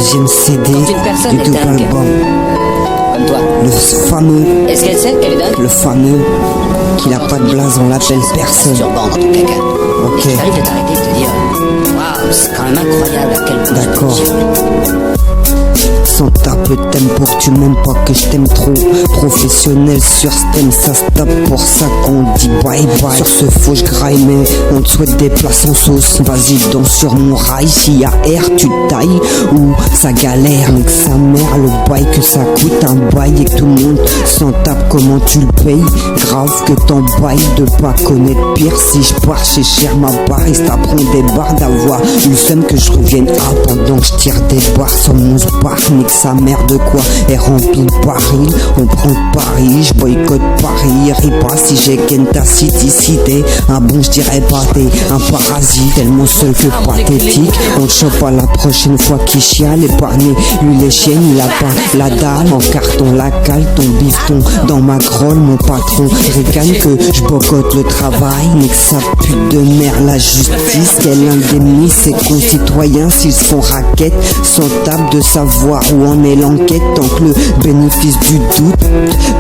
troisième CD Quand une personne du est double dingue, album. comme toi, Le fameux, est-ce qu'elle sait qu'elle est dingue? le fameux, qu'il a pas de blaze, on l'appelle personne. Masturbant dans ton caca. Ok. Il fallait de t'arrêter et de te dire waouh, c'est quand même incroyable à quel point D'accord. je suis. Sans tape le tempo que tu m'aimes pas, que je t'aime trop. Professionnel sur stem, ça se tape, pour ça qu'on dit bye bye. Sur ce faux je graille, mais on te souhaite des places en sauce. Vas-y danse sur mon rail, s'il y a air tu tailles ou ça galère. Mais que sa mère, le bail que ça coûte un bail et que tout le monde s'en tape, comment tu le payes? Grave que t'en bailles de pas connaître pire. Si je pars chez cher ma barre, ils t'apprendront des barres d'avoir eu le seum que je revienne à pendant que je tire des barres sur mon bar. Nique sa mère de quoi est remplie de barils. On prend Paris, je boycotte Paris. Ris pas si j'ai ken ta cité. Un bon je dirais pas t'es un parasite, tellement seul que pathétique. On te chope à la prochaine fois qu'il chiale. Épargné lui les chiennes, il a pas la dalle. En carton la cale, ton bifton dans ma grolle. Mon patron ricane que je boycotte le travail. Nique sa pute de merde la justice. Qu'elle indemnise ses concitoyens s'ils sont raquettes. Sans table de savoir où en est l'enquête. Tant que le bénéfice du doute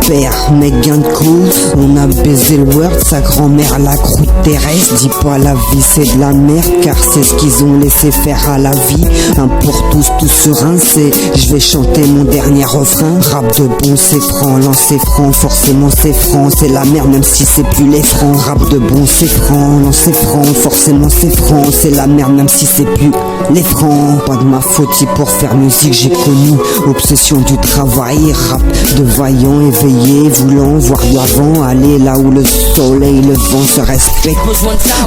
perd mes gains de cause. On a baisé le word, sa grand-mère la croûte terrestre. Dis pas la vie c'est de la merde, car c'est ce qu'ils ont laissé faire à la vie. Un pour tous, tout serein, c'est je vais chanter mon dernier refrain. Rap de bon c'est franc, lancer franc, forcément c'est franc. C'est la merde même si c'est plus les francs. Rap de bon c'est franc, lancer franc, forcément c'est franc. C'est la merde même si c'est plus les francs. Pas de ma faute si pour faire musique j'ai connu obsession du travail. Rap de vaillant éveillé, voulant voir l'avant, aller là où le soleil, le vent se respecte.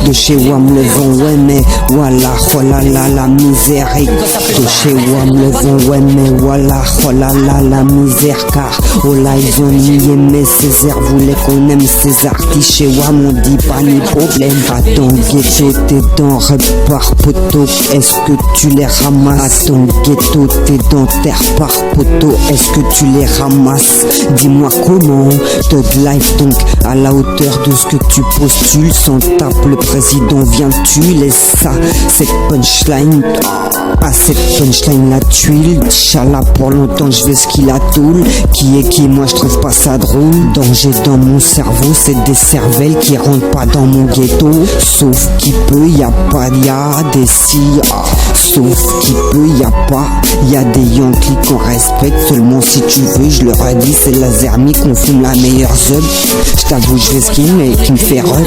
De chez WAM le vent, ouais mais voilà, voilà la misère. Et de chez WAM le vent, ouais mais voilà, voilà la misère. Car oh là ils ont nié mais Césaire voulait qu'on aime ces artistes. Chez WAM on dit pas ni problème. Attends ghetto t'es dans repart poteau, est-ce que tu les ramasses? Attends ghetto t'es dans terre par poteau, est-ce que tu les ramasses? Dis-moi comment. Thug life donc à la hauteur de ce que tu postules. Sans tape le président vient tu laisse ça. Cette punchline, à cette punchline la tuile. Inch'Allah pour longtemps je vais ce qu'il a toule. Qui est qui? Moi je trouve pas ça drôle. Danger dans mon cerveau, c'est des cervelles qui rentrent pas dans mon ghetto. Sauf qui peut, y a pas y'a des si. Sauf qui peut, y a pas. Y a des Yankees qu'on respecte seulement si tu veux. Je leur ai dit c'est la zermie qu'on fume la meilleure zub. Je t'avoue je vais skin mais qui me fait rep.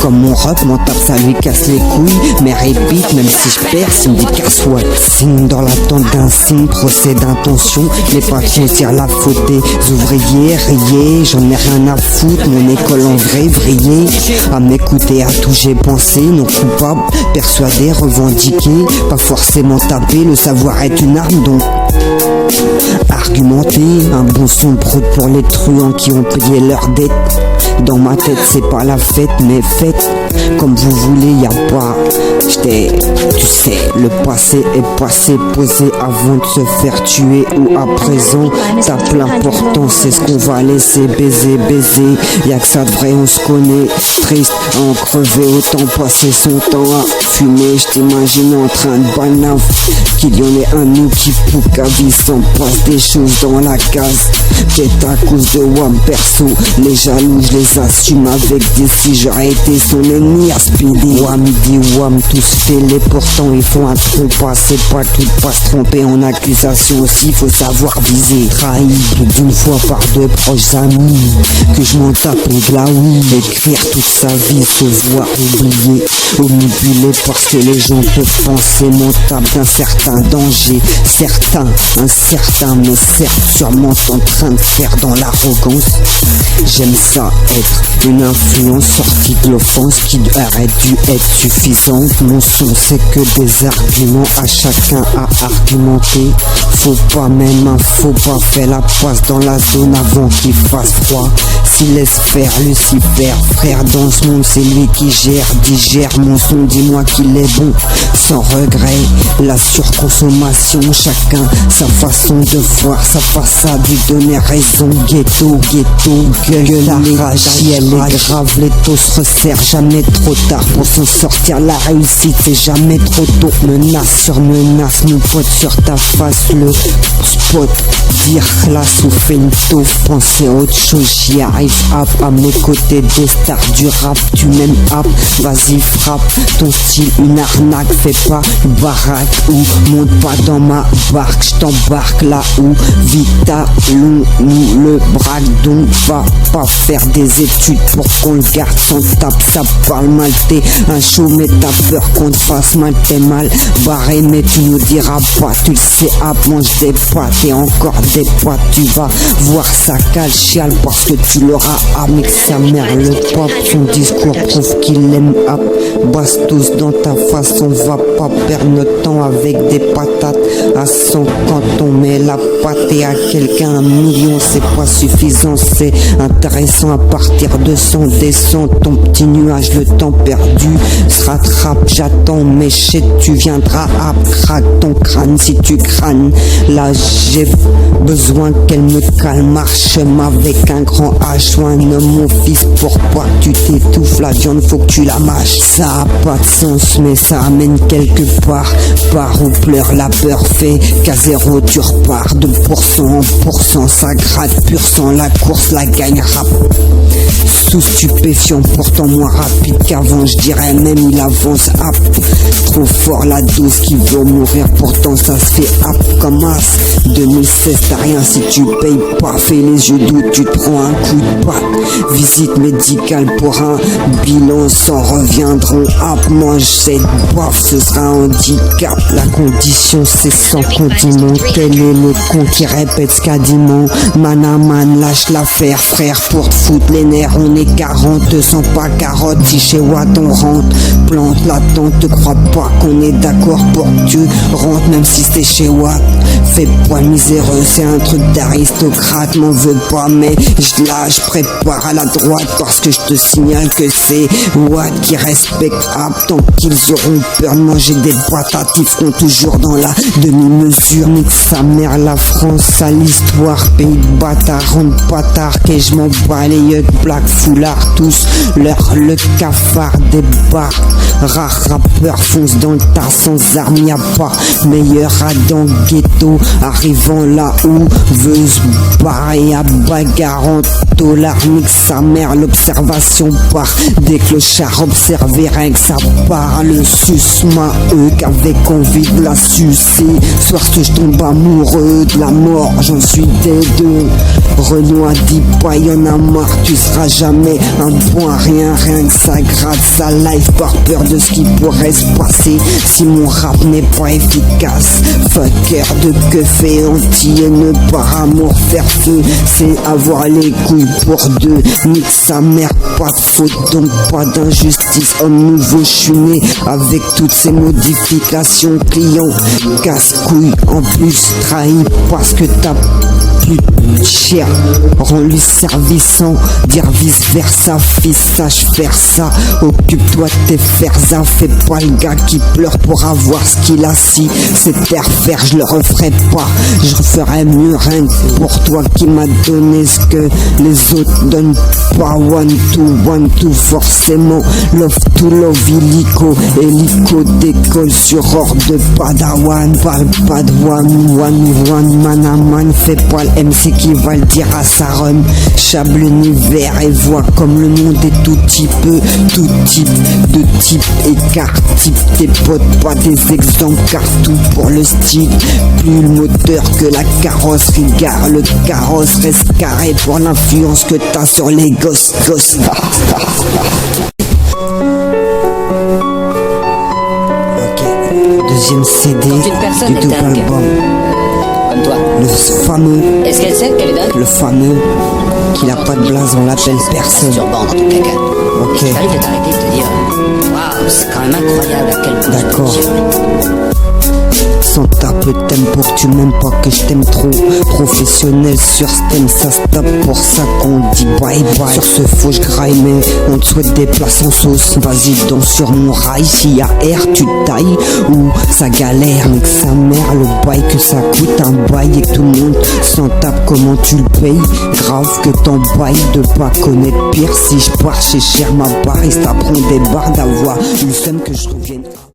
Comme mon rep, mon tape ça lui casse les couilles. Mais répite même si je perds, il me dit casse-toi. Signe dans l'attente d'un signe, procès d'intention. Les patrons tirent la faute des ouvriers. Riez, j'en ai rien à foutre. Mon école en vrai vriller. À m'écouter, à tout j'ai pensé. Non coupable, persuadé, revendiqué. Pas forcément taper, le savoir est une arme donc argumenter. Un bon son de prout pour les truands qui ont payé leurs dettes. Dans ma tête c'est pas la fête mais fête comme vous voulez, y a pas. Tu sais, le passé est passé, posé avant de se faire tuer ou à présent. Tape l'importance, c'est ce qu'on va laisser baiser. Y'a que ça de vrai, on se connaît. Triste à en crever, autant passer son temps à fumer. J't'imagine en train de banaf. Qu'il y en ait un nous qui pouque à vie s'en passe des choses dans la case. Peut-être à cause de WAM perso. Les jaloux, je les assume avec des si j'aurais été son ennemi à speedy. WAM dit WAM, tous fêlés, pourtant ils font un trou pas. C'est pas tout de pas se tromper en accusation aussi, faut savoir viser. Trahi plus d'une fois par deux proches amis. Que je m'en tape de la oui. Écrire toute sa vie, se voir oublié, omnibulé parce que les gens peuvent penser. Mon tape d'un certain danger, certain, incertain, mais certes sûrement en train de faire dans l'arrogance. J'aime ça être une influence sortie de l'offense qui aurait dû être suffisante. Mon son c'est que des arguments, à chacun à argumenter. Faut pas même un faux pas, fait la passe dans la zone avant qu'il fasse froid. S'il laisse faire Lucifer, frère dans ce monde c'est lui qui gère, digère mon son bon, dis-moi qu'il est bon, sans regret. La surconsommation, chacun sa façon de voir, sa façade lui donner raison. Ghetto, gueule, la rage, si elle est grave, les taux se resserrent. Jamais trop tard pour s'en sortir, la réussite c'est jamais trop tôt. Menace sur menace, nous potes sur ta face, le spot, dire classe ou fait une taufe, penser à autre chose, j'y arrive. À mes côtés des stars du rap, tu m'aimes hap, vas-y frappe, ton style une arnaque, fais pas baraque ou monte pas dans ma barque, j't'embarque là où vita long nous le braque, donc va pas faire des études pour qu'on le garde sans tape, ça parle mal, t'es un show mais t'as peur qu'on te fasse mal, t'es mal barré mais tu nous diras pas, tu le sais, mange des pâtes et encore des pâtes, tu vas voir ça cale chiale parce que tu l'auras avec sa mère, le pop, son discours prouve qu'il aime hap, bastos dans ta face, on va pas perdre notre temps avec des patates à 100 quand on met la pâte et à quelqu'un 1 million c'est pas suffisant, c'est intéressant à partir de 100 descend ton petit nuage, le temps perdu se rattrape, j'attends mais shit tu viendras à craque ton crâne si tu crânes, là j'ai besoin qu'elle me calme, marche avec un grand H, soigne mon fils pour pas que tu t'étouffes, la viande faut que tu la mâches, ça a pas de sens mais ça amène quelque part, part où pleure la peur fait qu'à zéro tu repars, de pourcent en pourcent ça gratte pur sang, la course la gagne rap, sous stupéfiant pourtant moins rapide qu'avant, je dirais même il avance hap, trop fort la dose qui veut mourir, pourtant ça se fait hap comme as, 2016 t'as rien si tu payes pas, fais les yeux doux, tu te prends un coup de patte, visite médicale pour un bilan sans reviendront hap, mange cette boîte, ce sera un handicap, la condition c'est sans condiment, quel est le con qui répète ce qu'a dit mon manaman, lâche l'affaire frère pour te foutre les nerfs, on est 40, te sens pas carotte, si chez Watt on rentre, plante l'attente, te crois pas qu'on est d'accord pour que tu rentres même si c'est chez Watt, fais pas miséreux, c'est un truc d'aristocrate, m'en veux pas mais je lâche, prépare à la droite parce que je te signale que c'est Watt qui respecte hap, tant qu'ils auront peur de manger des patates, ils feront toujours dans la demi-mesure, nique sa mère la France, sale histoire, pays de bâtard, rentre pas tard, que je m'en bats les yeux, black foulard, tous leur le cafard des bars, rare rappeur fonce dans le tas sans armes, y'a pas meilleur Adam ghetto, arrivant là où veut se barrer à bagarre en dollar, nique sa mère, l'observation part des clochards, observer rien que ça part, le sus m'a qu'avec envie de la sucer, soir que je tombe amoureux de la mort, j'en suis des deux, Renoir dit pas y'en a marre, tu seras jamais un bon à rien, rien que ça gratte sa life par peur de ce qui pourrait se passer si mon rap n'est pas efficace, fucker de keuf et anti-haineux par amour faire feu, c'est avoir les couilles pour deux, nique sa mère, pas de faute donc pas d'injustice, homme nouveau je suis né avec toutes ces modifications, client casse-couille en plus trahi parce que t'as plus cher, rends-lui service sans dire vice versa, fils sache faire ça, occupe-toi de tes fers, ça fais pas le gars qui pleure pour avoir ce qu'il a, si c'est pervers je le referai pas, je referai mieux rien que pour toi qui m'a donné ce que les autres donnent pas, one two forcément, love to love illico, hélico décolle sur hors de padawan, parle pas de one manaman, fais pas le MC qui va le dire à sa run, chable l'univers et vois comme le monde est tout petit peu, tout type de type écart, type tes potes pas des exemples car tout pour le style, plus le moteur que la carrosserie, gare le carrosse reste carré pour l'influence que t'as sur les gosses. Ok, deuxième CD du double album. Comme toi. Le fameux, Est-ce qu'elle sait qu'elle est dingue? le fameux, qu'il a pas de blaze, on l'appelle personne. Turban dans ton caca. Ok, J'arrive de t'arrêter et de te dire waouh, c'est quand même incroyable à quel point d'accord. s'en tape, t'aimes pour que tu m'aimes pas, que je t'aime trop. Professionnel sur stem, ça se tape, pour ça qu'on dit bye bye. Sur ce faux j'graille, mais on te souhaite des places en sauce. Vas-y danse sur mon rail, s'il y a air tu tailles ou ça galère. Mais que sa mère, le bail que ça coûte un bail et que tout le monde s'en tape, comment tu le payes? Grave que t'en bailles de pas connaître pire. Si je pars chez Cher ma barre, ils se taperont des barres d'avoir eu le seum que je revienne.